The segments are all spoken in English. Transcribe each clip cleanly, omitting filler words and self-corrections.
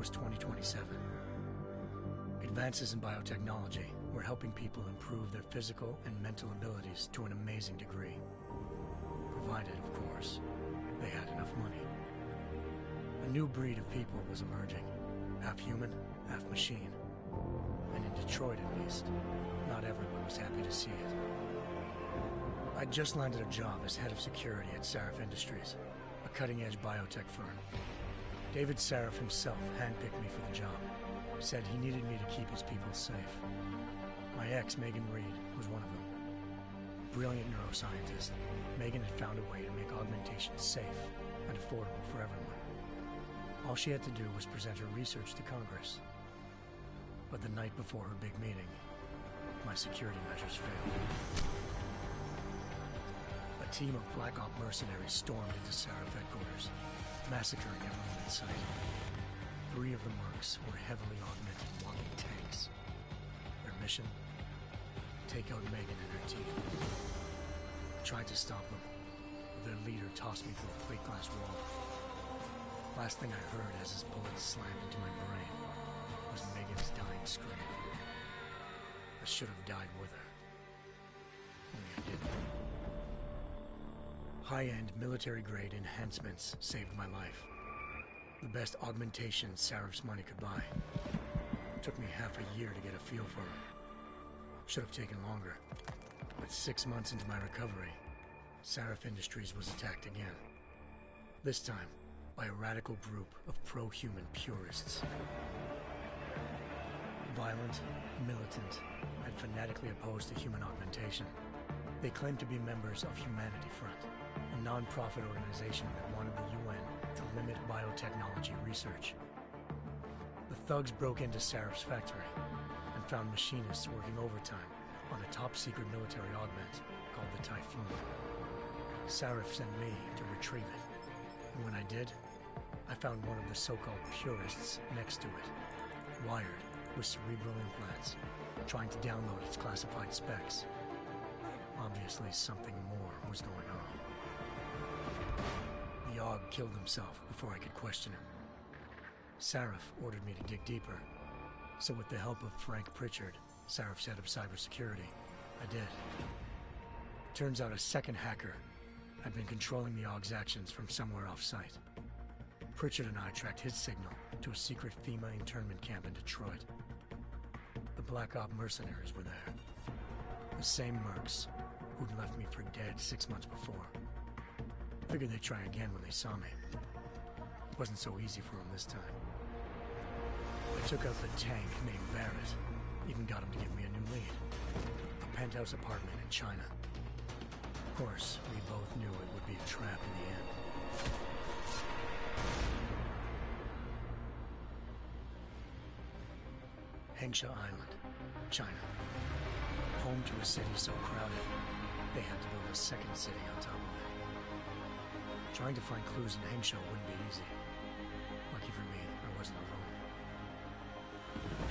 was 2027. Advances in biotechnology were helping people improve their physical and mental abilities to an amazing degree. Provided, of course, they had enough money. A new breed of people was emerging, half human, half machine. And in Detroit, at least, not everyone was happy to see it. I'd just landed a job as head of security at Sarif Industries, a cutting-edge biotech firm. David Sarif himself handpicked me for the job, said he needed me to keep his people safe. My ex, Megan Reed, was one of them. Brilliant neuroscientist, Megan had found a way to make augmentation safe and affordable for everyone. All she had to do was present her research to Congress. But the night before her big meeting, my security measures failed. A team of Black Op mercenaries stormed into Sarif headquarters, massacring everyone in sight. 3 of the mercs were heavily augmented walking tanks. Their mission? Take out Megan and her team. I tried to stop them, but their leader tossed me through a plate glass wall. Last thing I heard as his bullets slammed into my brain was Megan's dying scream. I should have died with her. Only I didn't. High-end military-grade enhancements saved my life. The best augmentation Sarif's money could buy. It took me half a year to get a feel for her. Should have taken longer. But 6 months into my recovery, Sarif Industries was attacked again. This time, by a radical group of pro-human purists. Violent, militant, and fanatically opposed to human augmentation. They claimed to be members of Humanity Front, a non-profit organization that wanted the UN to limit biotechnology research. The thugs broke into Sarif's factory and found machinists working overtime on a top-secret military augment called the Typhoon. Sarif sent me to retrieve it, and when I did, I found one of the so-called purists next to it, wired with cerebral implants, trying to download its classified specs. Obviously, something more was going on. The AUG killed himself before I could question him. Sarif ordered me to dig deeper, so with the help of Frank Pritchard, Sarif's head of cybersecurity, I did. Turns out a second hacker had been controlling the AUG's actions from somewhere off-site. Pritchard and I tracked his signal to a secret FEMA internment camp in Detroit. The Black Op mercenaries were there. The same mercs who'd left me for dead 6 months before. Figured they'd try again when they saw me. It wasn't so easy for them this time. I took out the tank named Barrett. Even got him to give me a new lead. A penthouse apartment in China. Of course, we both knew it would be a trap in the end. Hengsha Island, China. Home to a city so crowded, they had to build a second city on top of it. Trying to find clues in Hengsha wouldn't be easy. Lucky for me, I wasn't alone.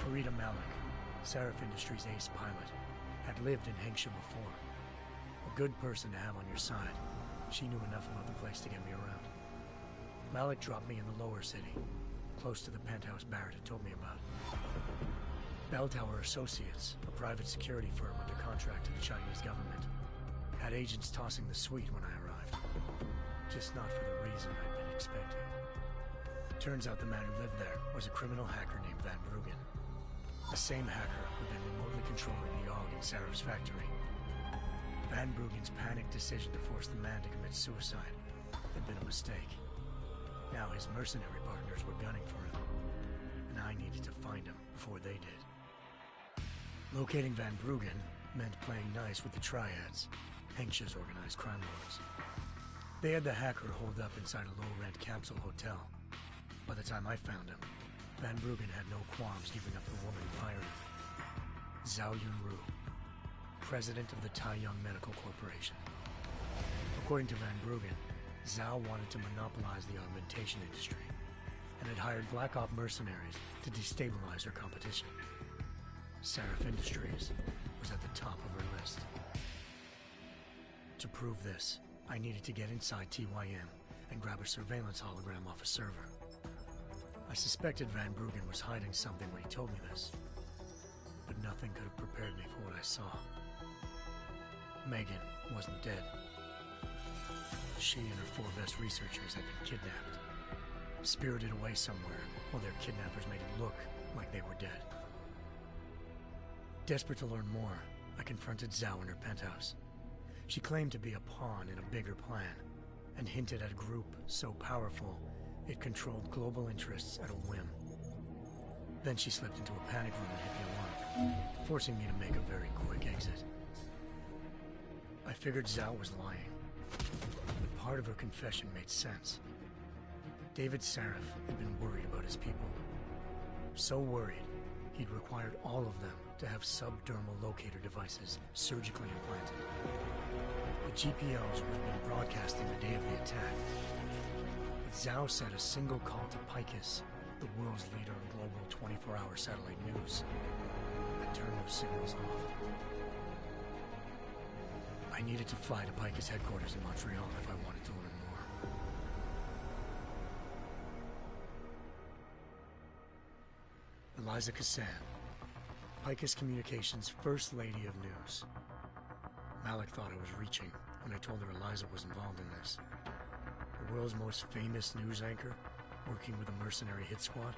Farida Malik, Sarif Industries' ace pilot, had lived in Hengsha before. A good person to have on your side. She knew enough about the place to get me around. Malik dropped me in the lower city, close to the penthouse Barrett had told me about. Bell Tower Associates, a private security firm under contract to the Chinese government, had agents tossing the suite when I arrived. Just not for the reason I'd been expecting. Turns out the man who lived there was a criminal hacker named Van Bruggen. The same hacker who'd been remotely controlling the AUG in Sarif's factory. Van Bruggen's panicked decision to force the man to commit suicide had been a mistake. Now his mercenary partners were gunning for him, and I needed to find him before they did. Locating Van Bruggen meant playing nice with the Triads, Hengsha's organized crime lords. They had the hacker holed up inside a low-rent capsule hotel. By the time I found him, Van Bruggen had no qualms giving up the woman who hired him. Zhao Yunru, president of the Taiyang Medical Corporation. According to Van Bruggen, Zhao wanted to monopolize the augmentation industry and had hired Black Op mercenaries to destabilize her competition. Sarif Industries was at the top of her list. To prove this, I needed to get inside TYM and grab a surveillance hologram off a server. I suspected Van Bruggen was hiding something when he told me this, but nothing could have prepared me for what I saw. Megan wasn't dead. She and her 4 best researchers had been kidnapped, spirited away somewhere while their kidnappers made it look like they were dead. Desperate to learn more, I confronted Zhao in her penthouse. She claimed to be a pawn in a bigger plan, and hinted at a group so powerful it controlled global interests at a whim. Then she slipped into a panic room and hit the alarm, forcing me to make a very quick exit. I figured Zhao was lying, but part of her confession made sense. David Sarif had been worried about his people. So worried, he'd required all of them to have subdermal locator devices surgically implanted. The GPLs would have been broadcasting the day of the attack. But Zhao said a single call to Picus, the world's leader in global 24-hour satellite news, had turned those signals off. I needed to fly to Picus headquarters in Montreal if I wanted to learn more. Eliza Cassan, Picus Communications' First Lady of News. Malik thought I was reaching when I told her Eliza was involved in this. The world's most famous news anchor, working with a mercenary hit squad.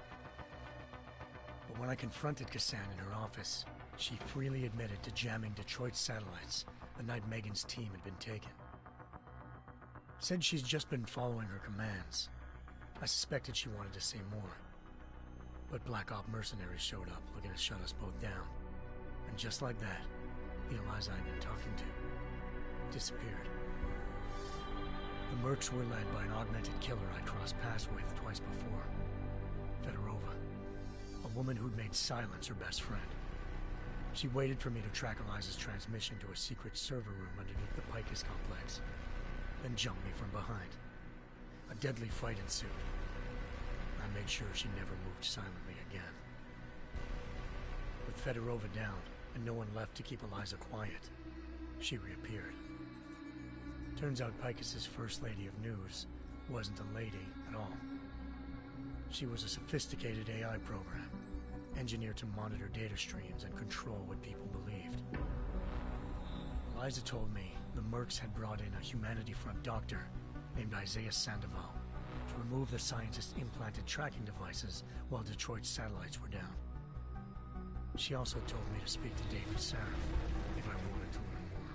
But when I confronted Cassan in her office, she freely admitted to jamming Detroit's satellites the night Megan's team had been taken. Said she's just been following her commands. I suspected she wanted to say more. But Black Op mercenaries showed up looking to shut us both down. And just like that, the Eliza I'd been talking to disappeared. The Mercs were led by an augmented killer I crossed paths with twice before. Fedorova, a woman who'd made silence her best friend. She waited for me to track Eliza's transmission to a secret server room underneath the Picus complex, then jumped me from behind. A deadly fight ensued. I made sure she never moved silently again. With Fedorova down, and no one left to keep Eliza quiet, she reappeared. Turns out Picus's First Lady of News wasn't a lady at all. She was a sophisticated AI program, engineered to monitor data streams and control what people believed. Eliza told me the Mercs had brought in a Humanity Front doctor named Isaiah Sandoval to remove the scientist's implanted tracking devices while Detroit's satellites were down. She also told me to speak to David Sarif if I wanted to learn more.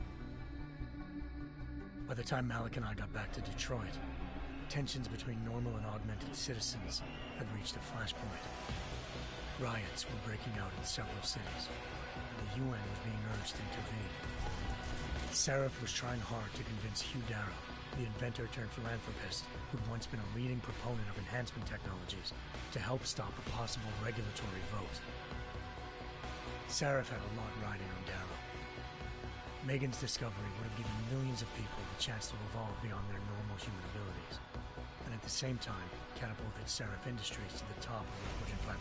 By the time Malik and I got back to Detroit, tensions between normal and augmented citizens had reached a flashpoint. Riots were breaking out in several cities, and the UN was being urged to intervene. Sarif was trying hard to convince Hugh Darrow, the inventor-turned-philanthropist who'd once been a leading proponent of enhancement technologies, to help stop a possible regulatory vote. Sarif had a lot riding on Darrow. Megan's discovery would have given millions of people the chance to evolve beyond their normal human abilities, and at the same time catapulted Sarif Industries to the top of the Fortune 500.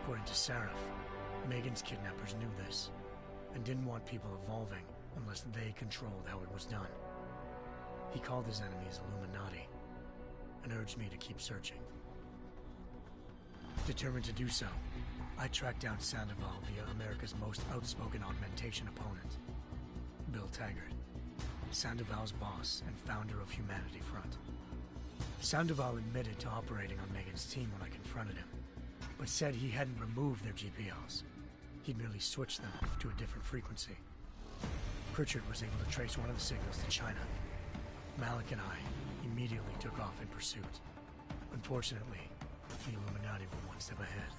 According to Sarif, Megan's kidnappers knew this, and didn't want people evolving unless they controlled how it was done. He called his enemies Illuminati, and urged me to keep searching. Determined to do so, I tracked down Sandoval via America's most outspoken augmentation opponent, Bill Taggart, Sandoval's boss and founder of Humanity Front. Sandoval admitted to operating on Megan's team when I confronted him, but said he hadn't removed their GPLs. He'd merely switched them to a different frequency. Pritchard was able to trace one of the signals to China. Malik and I immediately took off in pursuit. Unfortunately, the Illuminati were one step ahead.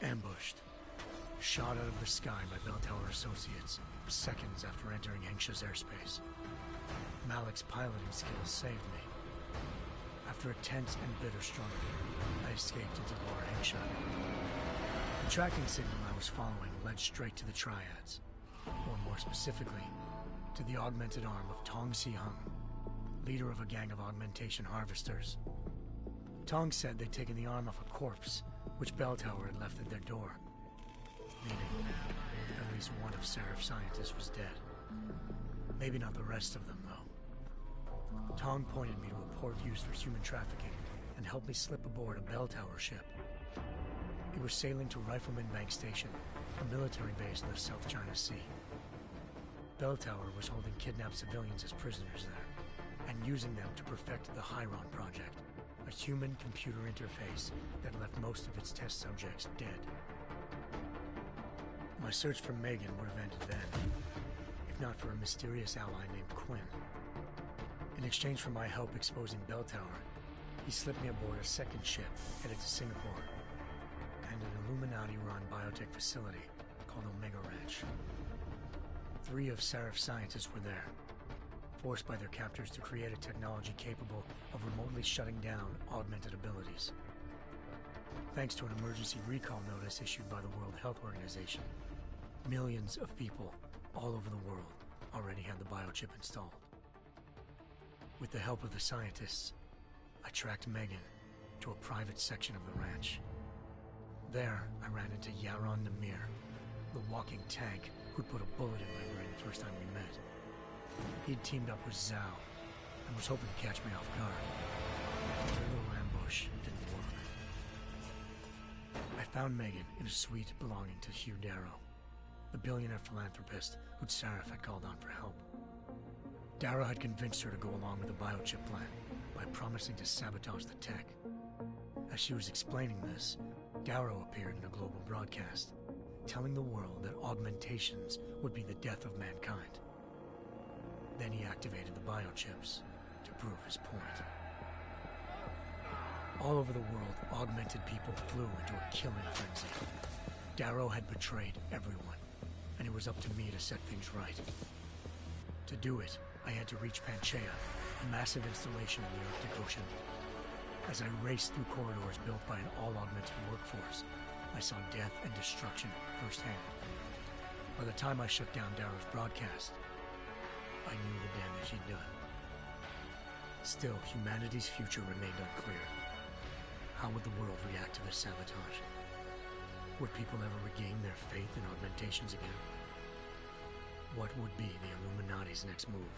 Ambushed. Shot out of the sky by Bell Tower Associates, seconds after entering Hengsha's airspace. Malik's piloting skills saved me. After a tense and bitter struggle, I escaped into Lower Hengsha. The tracking signal I was following led straight to the Triads, or more specifically, to the augmented arm of Tong Si-hung, leader of a gang of augmentation harvesters. Tong said they'd taken the arm off a corpse, which Bell Tower had left at their door, meaning at least one of Sarif's scientists was dead. Maybe not the rest of them, though. Tong pointed me to a port used for human trafficking and helped me slip aboard a bell tower ship. It was sailing to Rifleman Bank Station, a military base in the South China Sea. Bell Tower was holding kidnapped civilians as prisoners there, and using them to perfect the Hyron Project, a human-computer interface that left most of its test subjects dead. My search for Megan would have ended then, if not for a mysterious ally named Quinn. In exchange for my help exposing Bell Tower, he slipped me aboard a second ship headed to Singapore, and an Illuminati-run biotech facility called Omega Ranch. 3 of Sarif's scientists were there, forced by their captors to create a technology capable of remotely shutting down augmented abilities. Thanks to an emergency recall notice issued by the World Health Organization, millions of people all over the world already had the biochip installed. With the help of the scientists, I tracked Megan to a private section of the ranch. There, I ran into Yaron Namir, the walking tank who'd put a bullet in my brain the first time we met. He'd teamed up with Zhao and was hoping to catch me off guard. But their little ambush didn't work. I found Megan in a suite belonging to Hugh Darrow, the billionaire philanthropist who'd Sarif had called on for help. Darrow had convinced her to go along with the biochip plan by promising to sabotage the tech. As she was explaining this, Darrow appeared in a global broadcast, telling the world that augmentations would be the death of mankind. Then he activated the biochips to prove his point. All over the world, augmented people flew into a killing frenzy. Darrow had betrayed everyone, and it was up to me to set things right. To do it, I had to reach Panchaea, a massive installation in the Arctic Ocean. As I raced through corridors built by an all-augmented workforce, I saw death and destruction firsthand. By the time I shut down Darrow's broadcast, I knew the damage he'd done. Still, humanity's future remained unclear. How would the world react to this sabotage? Would people ever regain their faith in augmentations again? What would be the Illuminati's next move?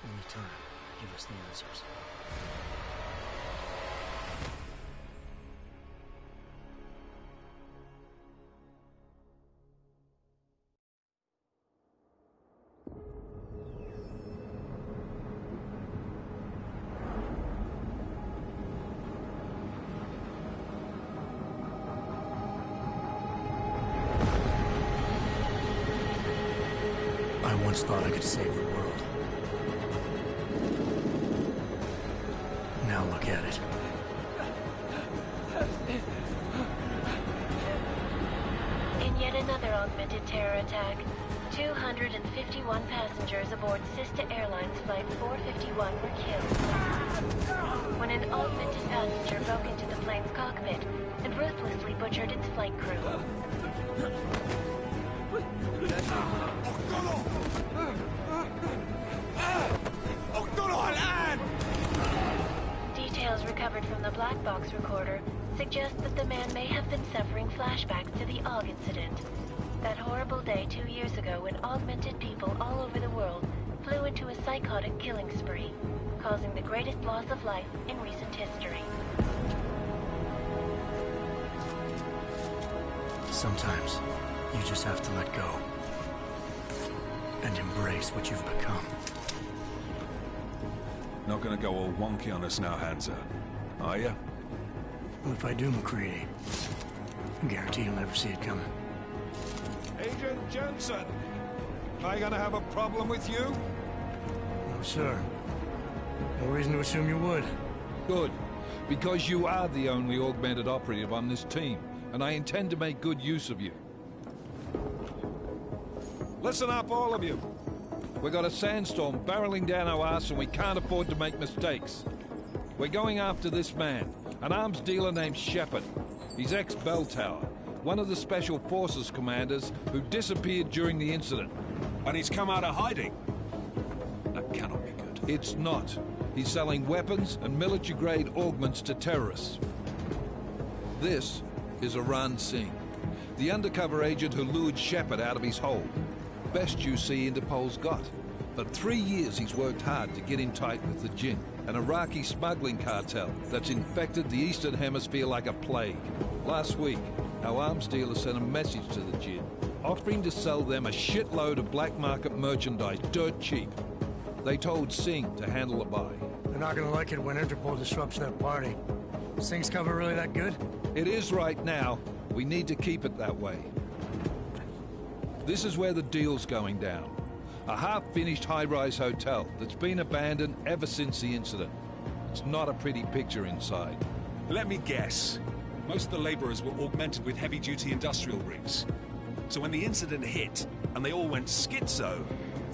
Only time will give us the answers. I once thought I could save the world. Now look at it. In yet another augmented terror attack, 251 passengers aboard Sister Airlines Flight 451 were killed when an augmented passenger broke into the plane's cockpit and ruthlessly butchered its flight crew. Details recovered from the black box recorder suggest that the man may have been suffering flashbacks to the AUG incident. That horrible day 2 years ago when augmented people all over the world flew into a psychotic killing spree, causing the greatest loss of life in recent history. Sometimes, you just have to let go. And embrace what you've become. Not gonna go all wonky on us now, Hansa, are ya? Well, if I do, McCready, I guarantee you'll never see it coming. Agent Jensen, am I gonna have a problem with you? No, sir. No reason to assume you would. Good, because you are the only augmented operative on this team, and I intend to make good use of you. Listen up, all of you. We got a sandstorm barreling down our arse and we can't afford to make mistakes. We're going after this man, an arms dealer named Shepard. He's ex-Bell Tower, one of the Special Forces commanders who disappeared during the incident. And he's come out of hiding. That cannot be good. It's not. He's selling weapons and military-grade augments to terrorists. This is Aran Singh, the undercover agent who lured Shepard out of his hole. Best you see Interpol's got. For 3 years he's worked hard to get in tight with the Jinn, an Iraqi smuggling cartel that's infected the Eastern Hemisphere like a plague. Last week, our arms dealer sent a message to the Jinn, offering to sell them a shitload of black market merchandise dirt cheap. They told Singh to handle the buy. They're not gonna like it when Interpol disrupts their party. Singh's cover really that good? It is right now. We need to keep it that way. This is where the deal's going down. A half-finished high-rise hotel that's been abandoned ever since the incident. It's not a pretty picture inside. Let me guess. Most of the laborers were augmented with heavy-duty industrial rigs. So when the incident hit, and they all went schizo,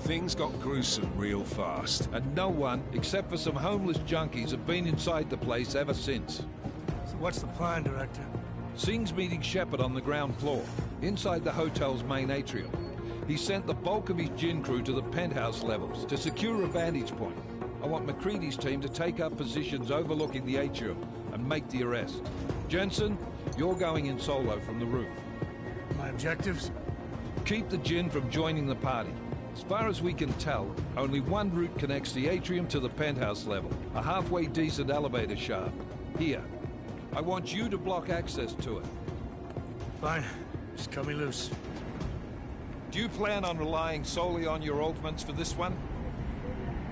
things got gruesome real fast. And no one, except for some homeless junkies, have been inside the place ever since. So what's the plan, Director? Singh's meeting Shepard on the ground floor, inside the hotel's main atrium. He sent the bulk of his Jinn crew to the penthouse levels to secure a vantage point. I want McCready's team to take up positions overlooking the atrium and make the arrest. Jensen, you're going in solo from the roof. My objectives? Keep the Jinn from joining the party. As far as we can tell, only one route connects the atrium to the penthouse level, a halfway decent elevator shaft. Here. I want you to block access to it. Fine. Just cut me loose. Do you plan on relying solely on your augments for this one?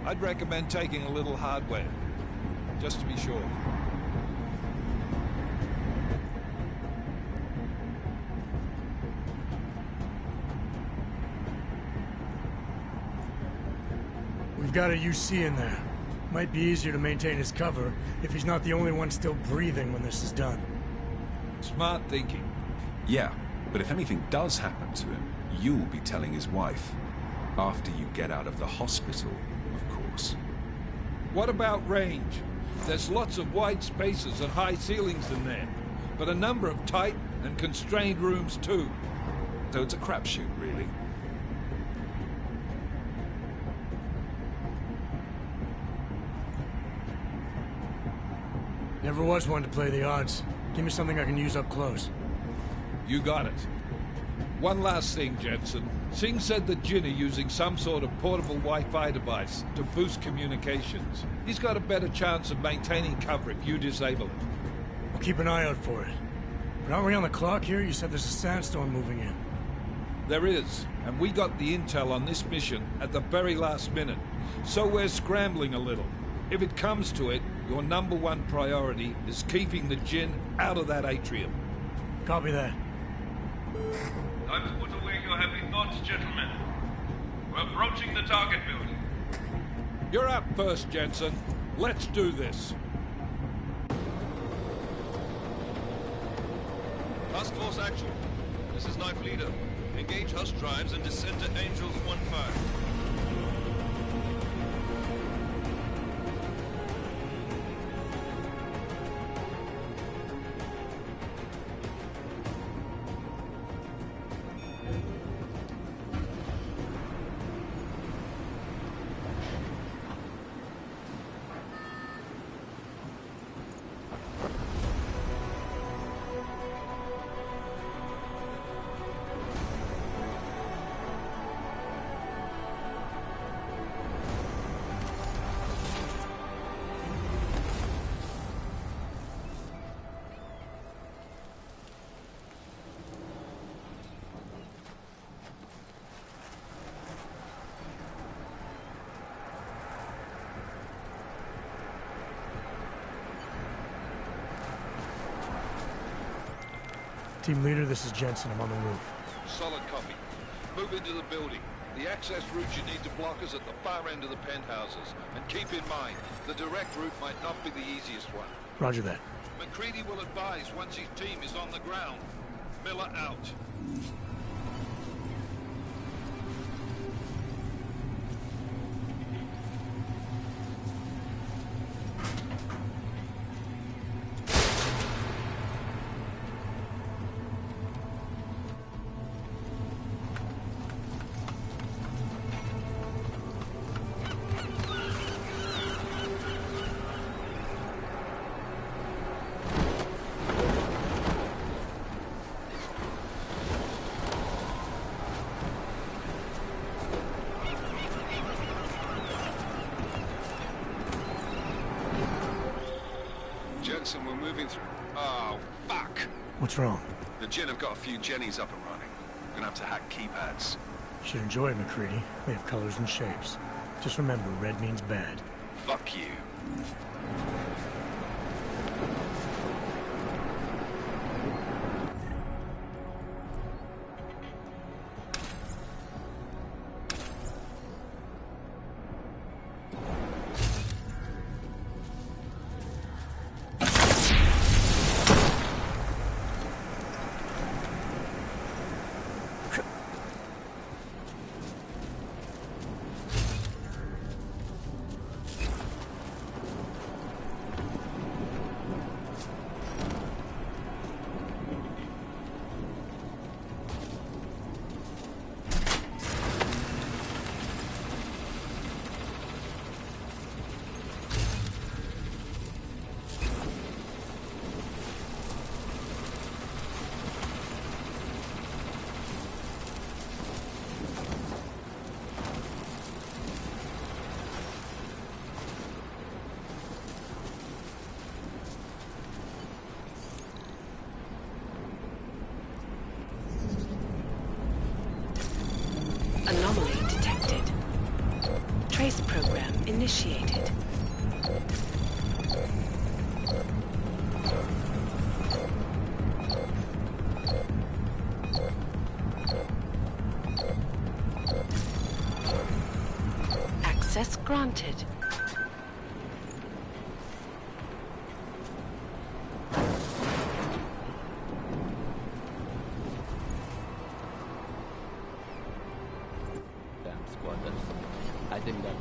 I'd recommend taking a little hardware, just to be sure. We've got a UC in there. Might be easier to maintain his cover if he's not the only one still breathing when this is done. Smart thinking. Yeah, but if anything does happen to him, you'll be telling his wife. After you get out of the hospital, of course. What about range? There's lots of wide spaces and high ceilings in there, but a number of tight and constrained rooms too. So it's a crapshoot, really. Never was one to play the odds. Give me something I can use up close. You got it. One last thing, Jensen. Singh said the Jinn are using some sort of portable Wi-Fi device to boost communications. He's got a better chance of maintaining cover if you disable it. I'll keep an eye out for it. But aren't we on the clock here? You said there's a sandstorm moving in. There is, and we got the intel on this mission at the very last minute. So we're scrambling a little. If it comes to it, your #1 priority is keeping the Jinn out of that atrium. Copy that. Time to put away your heavy thoughts, gentlemen. We're approaching the target building. You're up first, Jensen. Let's do this. Task Force action. This is Knife Leader. Engage Hush drives and descend to Angels 1-5. Team leader, this is Jensen. I'm on the roof. Solid copy. Move into the building. The access routes you need to block is at the far end of the penthouses. And keep in mind, the direct route might not be the easiest one. Roger that. McCready will advise once his team is on the ground. Miller out. and we're moving through... Oh, fuck! What's wrong? The Jinn have got a few Jennies up and running. We're gonna have to hack keypads. You should enjoy it, McCready. They have colors and shapes. Just remember, red means bad. Fuck you. Anomaly detected. Trace program initiated. Access granted. I think that.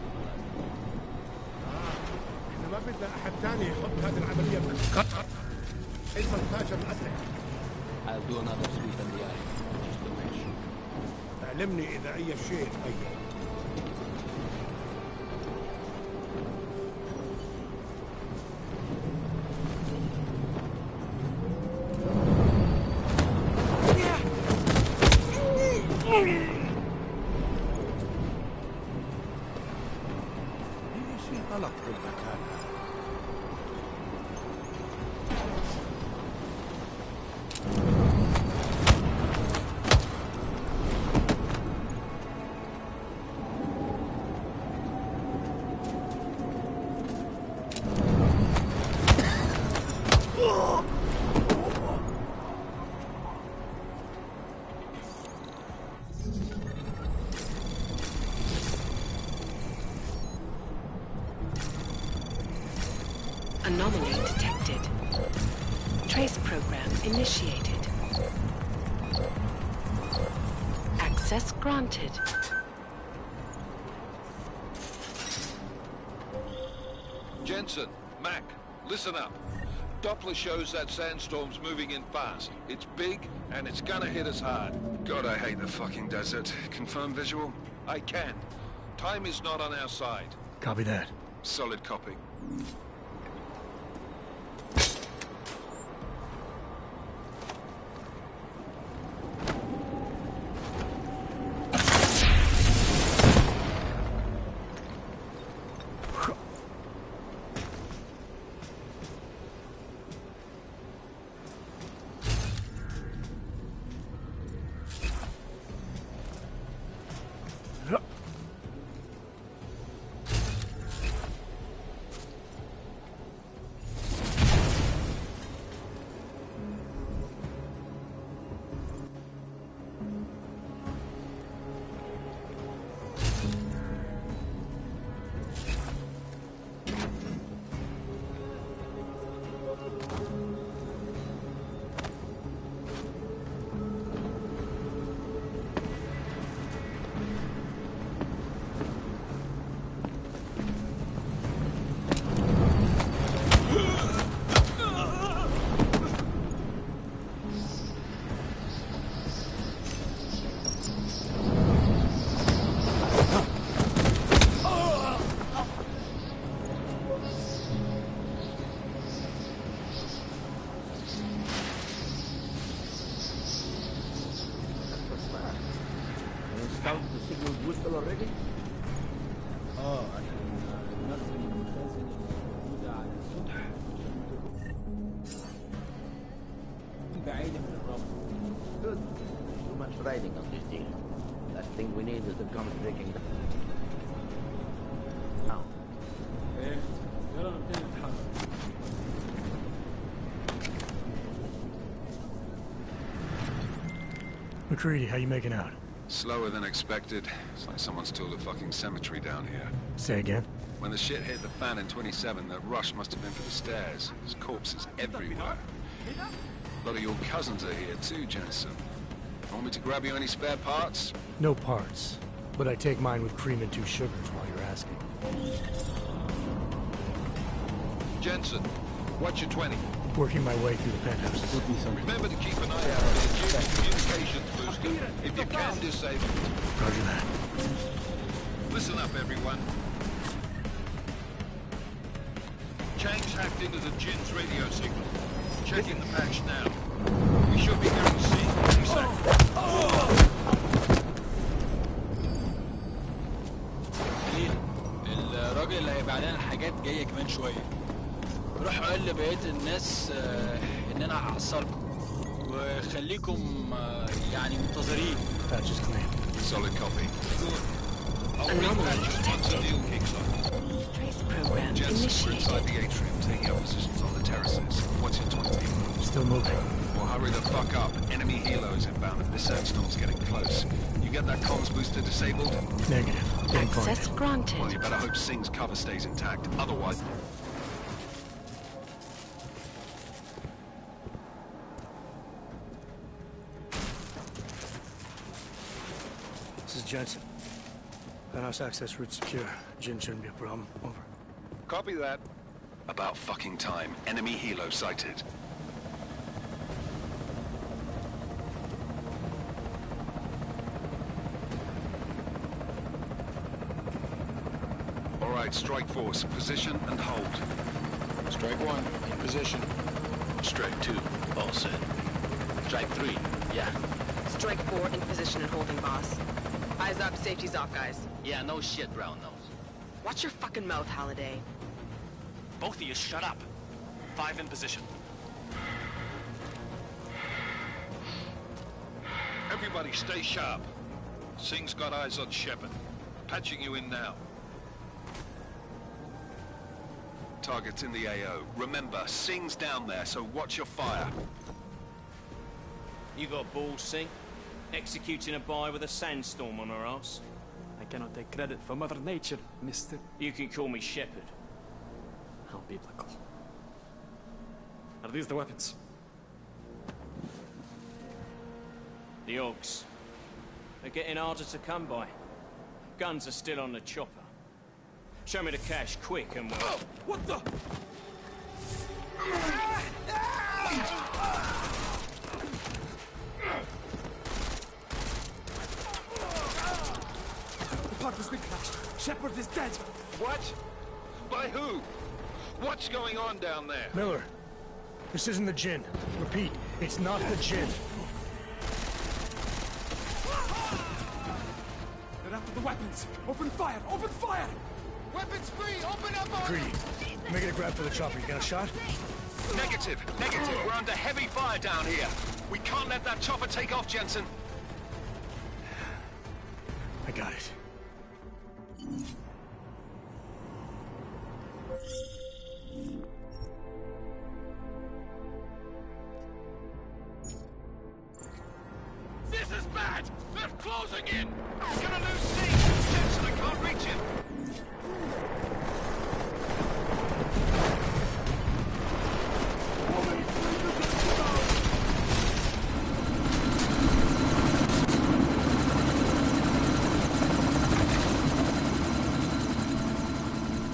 احنا ما بدنا احد ثاني يحط هذه العمليه في الخطر. اسم الفاشل الاسلحه. I'll do another sweep in the eye, just to make sure. اعلمني اذا اي شيء تغير. غلط بالمكان هذا. Anomaly detected. Trace program initiated. Access granted. Jensen, Mac, listen up. Doppler shows that sandstorm's moving in fast. It's big, and it's gonna hit us hard. God, I hate the fucking desert. Confirm visual? I can. Time is not on our side. Copy that. Solid copy. Installed the signal booster already? اه انا نفسي المسلسل الموجودة على السطح. Good. Too much riding on this deal. Last thing we need is the guns breaking down. Now. McCready, how you making out? Slower than expected. It's like someone's tooled a fucking cemetery down here. Say again? When the shit hit the fan in 27, the rush must have been for the stairs. There's corpses everywhere. A lot of your cousins are here too, Jensen. Want me to grab you any spare parts? No parts. But I take mine with cream and 2 sugars while you're asking. Jensen, what's your 20? Working my way through the penthouses. Remember to keep an eye out for the communications booster. If you can, disable it. Roger that. Listen up, everyone. Chang's hacked into the Jin's radio signal. Checking the patch now. We should be hearing C any second. الراجل اللي هيبقى علينا الحاجات جايه كمان شويه. روحوا قال لبقيه الناس ان انا هعصركم وخليكم يعني منتظرين. Patch is clean. Solid copy. Anomaly detected. Trace program Jensen, we're inside the initiated. atrium, taking up positions on the terraces. What's your 20? Still moving. Well, hurry the fuck up. Enemy helos inbound, and this sandstorm's getting close. You get that comms booster disabled? Negative. Didn't find Access it. granted. Well, you better hope Singh's cover stays intact. Otherwise... This is Jensen. Penthouse access route secure. Jin shouldn't be a problem. Over. Copy that. About fucking time. Enemy helo sighted. All right, strike force. Position and hold. Strike 1, in position. Strike 2, all set. Strike 3, yeah. Strike 4, in position and holding, boss. Eyes up, safety's off, guys. Yeah, no shit, brown nose. Watch your fucking mouth, Halliday. Both of you shut up. 5 in position. Everybody stay sharp. Singh's got eyes on Shepard. Patching you in now. Target's in the AO. Remember, Singh's down there, so watch your fire. You got balls, Singh? Executing a buy with a sandstorm on her ass? I cannot take credit for Mother Nature, mister. You can call me Shepard. How biblical. Are these the weapons? The Ogs. They're getting harder to come by. Guns are still on the chopper. Show me the cash, quick, and we'll... Oh, what the? The part has been crashed. Shepard is dead. What? By who? What's going on down there? Miller, this isn't the Jinn. Repeat, it's not the Jinn. They're after the weapons. Open fire! Open fire! Weapons free! Open up on Greedy, making a grab for the chopper. You got a shot? Negative. Negative. We're under heavy fire down here. We can't let that chopper take off, Jensen. I got it. This is bad! They're closing in! We're gonna lose C! Jensen, I can't reach him!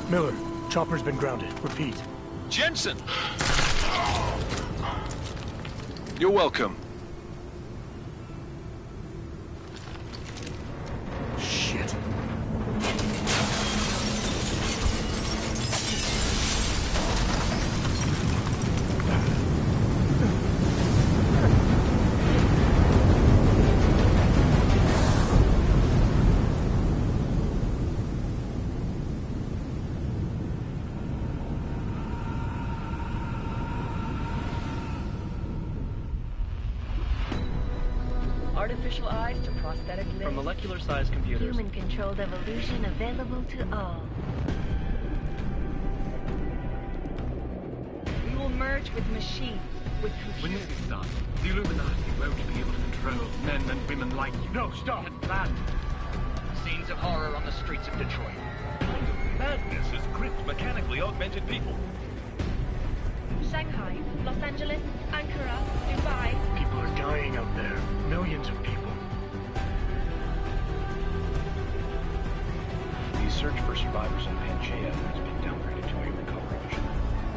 Miller, chopper's been grounded. Repeat. Jensen! You're welcome. Shit. artificial eyes to prosthetic limbs. From molecular-sized computers. Human-controlled evolution available to all. We will merge with machines, with When computers. this is done, the Illuminati won't be able to control men and women like you. No, stop! Get planned. Scenes of horror on the streets of Detroit. Madness has gripped mechanically augmented people. Shanghai, Los Angeles, Ankara, Dubai. People are dying out there. Millions of people. The search for survivors in Pangaea has been downgraded to a recovery mission.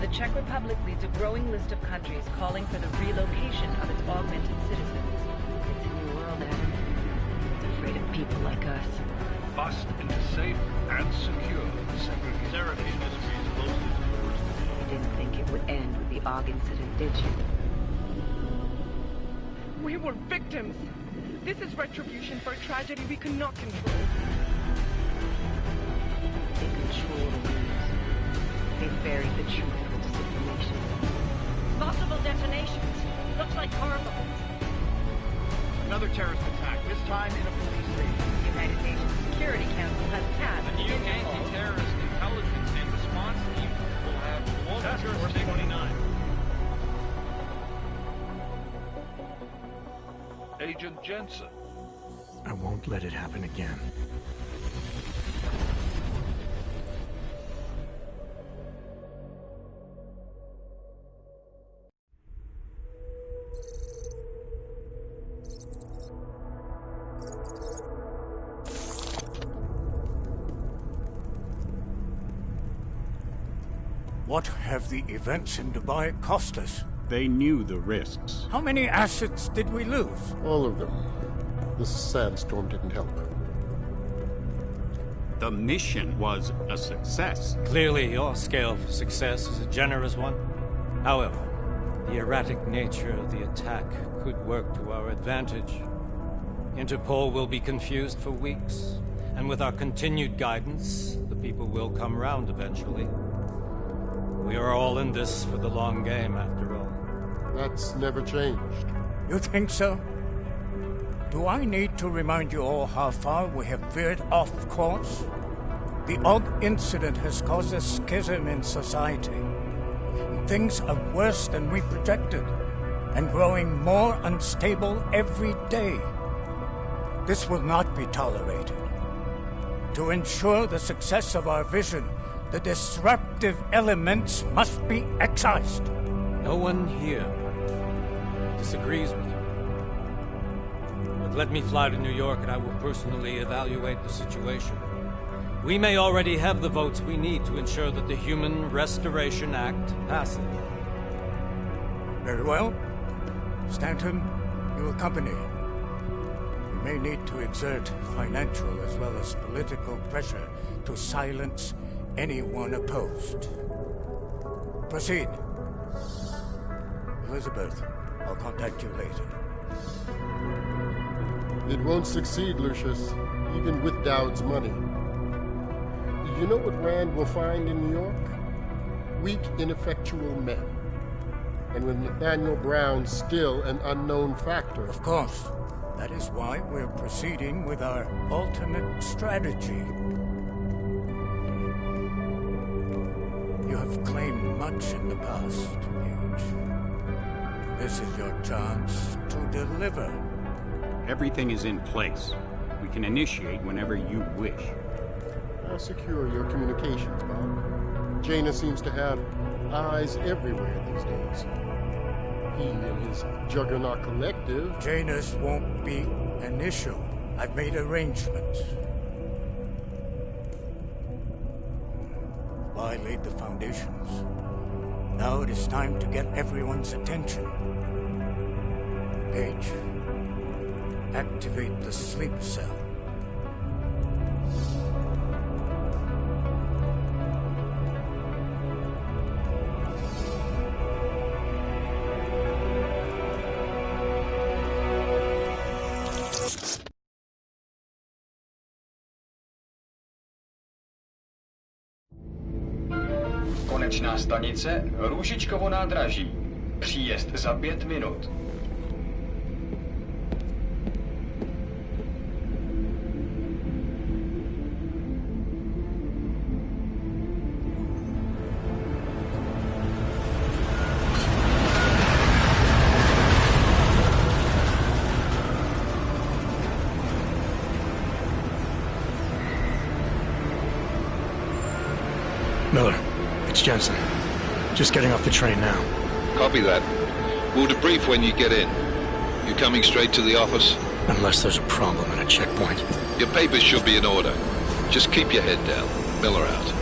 The Czech Republic leads a growing list of countries calling for the relocation of its augmented citizens. It's a new world, Adam. It's afraid of people like us. Bust into safe and secure segregation. Seraph Industries closes its doors. You didn't think it would end with the AUG incident, did you? We were victims. This is retribution for a tragedy we cannot control. They control the news. They buried the truth with disinformation. Multiple detonations. Looks like car bombs. Another terrorist attack, this time in a police station. The United Nations Security Council has tasked The new anti-terrorist intelligence and response team will have all Task Force jurisdiction. 29. Agent Jensen. I won't let it happen again. What have the events in Dubai cost us? They knew the risks. How many assets did we lose? All of them. This sandstorm didn't help. The mission was a success. Clearly, your scale for success is a generous one. However, the erratic nature of the attack could work to our advantage. Interpol will be confused for weeks, and with our continued guidance, the people will come round eventually. We are all in this for the long game, after all. That's never changed. You think so? Do I need to remind you all how far we have veered off course? The AUG incident has caused a schism in society. Things are worse than we projected, and growing more unstable every day. This will not be tolerated. To ensure the success of our vision, the disruptive elements must be excised. No one here disagrees with you. But let me fly to New York and I will personally evaluate the situation. We may already have the votes we need to ensure that the Human Restoration Act passes. Very well. Stanton, you accompany. We may need to exert financial as well as political pressure to silence anyone opposed. Proceed. Elizabeth, I'll contact you later. It won't succeed, Lucius, even with Dowd's money. You know what Rand will find in New York? Weak, ineffectual men. And with Nathaniel Brown still an unknown factor. Of course. That is why we're proceeding with our alternate strategy. You have claimed much in the past, Huge. This is your chance to deliver. Everything is in place. We can initiate whenever you wish. I'll secure your communications, Bob. Jaina seems to have eyes everywhere these days. He and his Juggernaut Collective... Janus won't be an issue. I've made arrangements. I laid the foundations. Now it is time to get everyone's attention. Page, activate the sleep cell. Konečná stanice Růžičkovo nádraží. Příjezd za 5 minut. Jensen. Just getting off the train now. Copy that. We'll debrief when you get in. You coming straight to the office? Unless there's a problem at a checkpoint. Your papers should be in order. Just keep your head down. Miller out.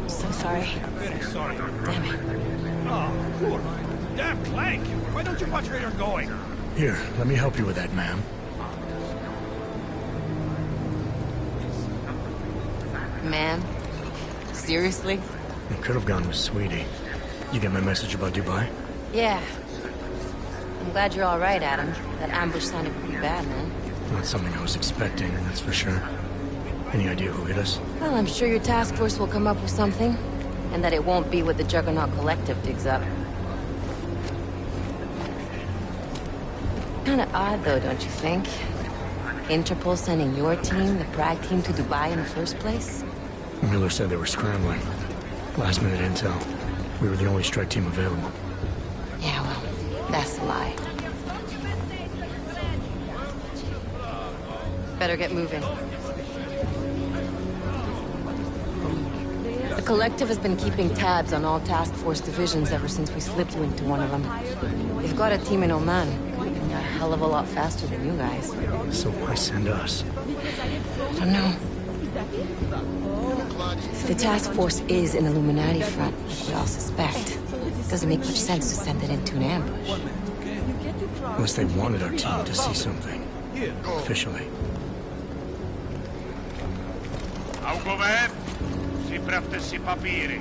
So sorry. Sorry. Damn it. Oh, poor. Damn Clank! Why don't you watch where you're going? Here, let me help you with that, ma'am. Man? Seriously? I could have gone with Sweetie. You get my message about Dubai? Yeah. I'm glad you're alright, Adam. That ambush sounded pretty bad, man. Not something I was expecting, that's for sure. Any idea who hit us? Well, I'm sure your task force will come up with something. And that it won't be what the Juggernaut Collective digs up. Kinda odd, though, don't you think? Interpol sending your team, the Prague team, to Dubai in the first place? Miller said they were scrambling. Last-minute intel. We were the only strike team available. Yeah, well, that's a lie. Better get moving. The Collective has been keeping tabs on all task force divisions ever since we slipped you into one of them. They've got a team in Oman. Could have been a hell of a lot faster than you guys. So why send us? I don't know. If the task force is an Illuminati front, like we all suspect, it doesn't make much sense to send it into an ambush. Unless they wanted our team to see something. Officially. Augover, připravte si papíry.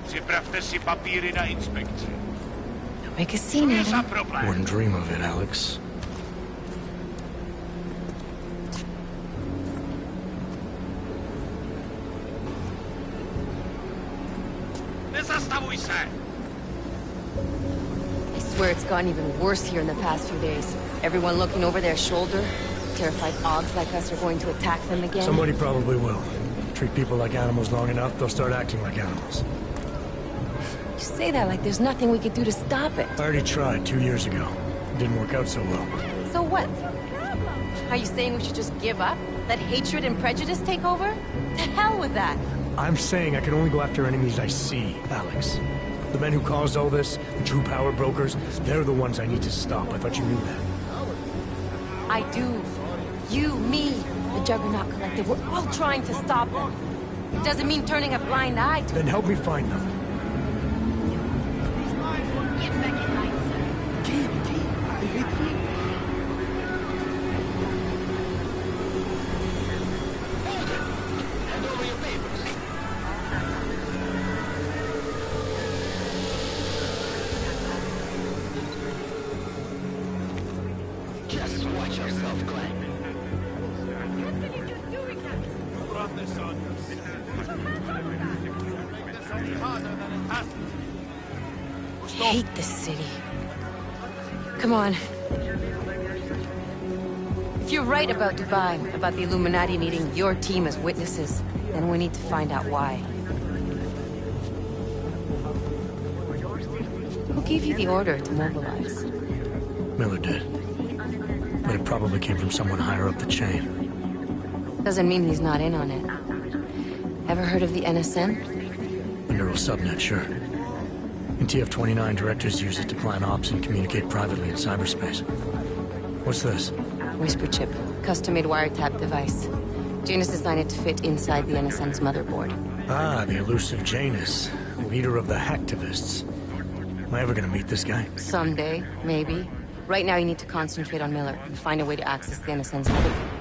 Připravte si papíry na inspekci. Don't make a scene, Adam. Wouldn't dream of it, Alex. Nezastavuj se! I swear it's gotten even worse here in the past few days. Everyone looking over their shoulder. Terrified Augs like us are going to attack them again. Somebody probably will. Treat people like animals long enough, they'll start acting like animals. You say that like there's nothing we could do to stop it. I already tried 2 years ago. It didn't work out so well. So what? Are you saying we should just give up? Let hatred and prejudice take over? To hell with that! I'm saying I can only go after enemies I see, Alex. The men who caused all this, the true power brokers, they're the ones I need to stop. I thought you knew that. I do. You, me, the Juggernaut Collective, we're all trying to stop them. It doesn't mean turning a blind eye to Then help me find them. Just watch yourself, Glenn. I hate this city. Come on. If you're right about Dubai, about the Illuminati needing your team as witnesses, then we need to find out why. Who gave you the order to mobilize? Miller did. But it probably came from someone higher up the chain. Doesn't mean he's not in on it. Ever heard of the NSN? The neural subnet, sure. In TF-29, directors use it to plan ops and communicate privately in cyberspace. What's this? Whisper chip. Custom-made wiretap device. Janus designed it to fit inside the NSN's motherboard. Ah, the elusive Janus. Leader of the hacktivists. Am I ever gonna meet this guy? Someday, maybe. Right now you need to concentrate on Miller and find a way to access the NSN's motherboard.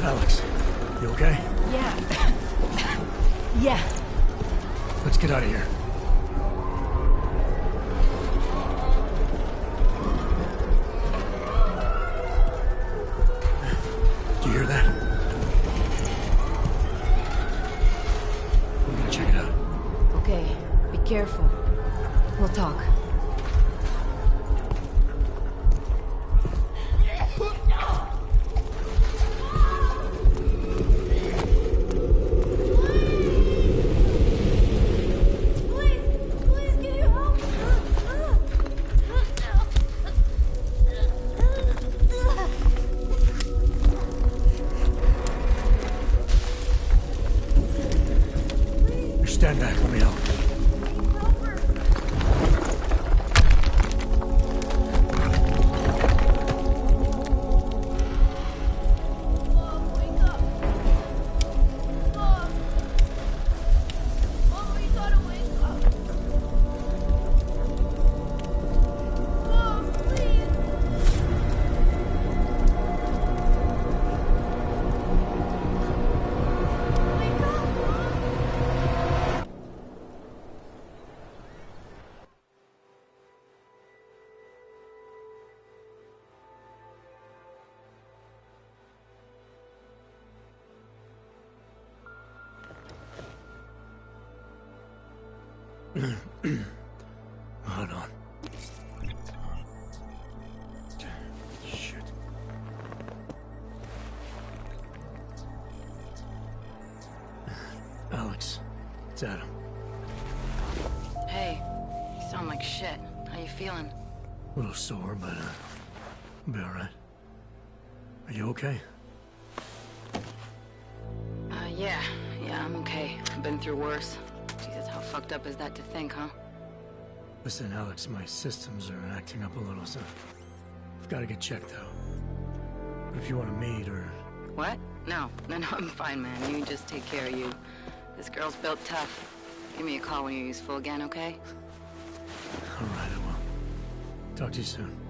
Alex, you okay? Yeah. Yeah. out of here. Do you hear that? We're gonna check it out. Okay, be careful. We'll talk. Stand back, let me help. Hold on. Shit. Alex, it's Adam. Hey, you sound like shit. How you feeling? A little sore, but I'll be alright. Are you okay? Yeah, I'm okay. I've been through worse. Jesus, how fucked up is that to think, huh? Listen, Alex, my systems are acting up a little, so I've got to get checked out. But if you want to meet or... What? No, I'm fine, man. You just take care of you. This girl's built tough. Give me a call when you're useful again, okay? All right, I will. Talk to you soon.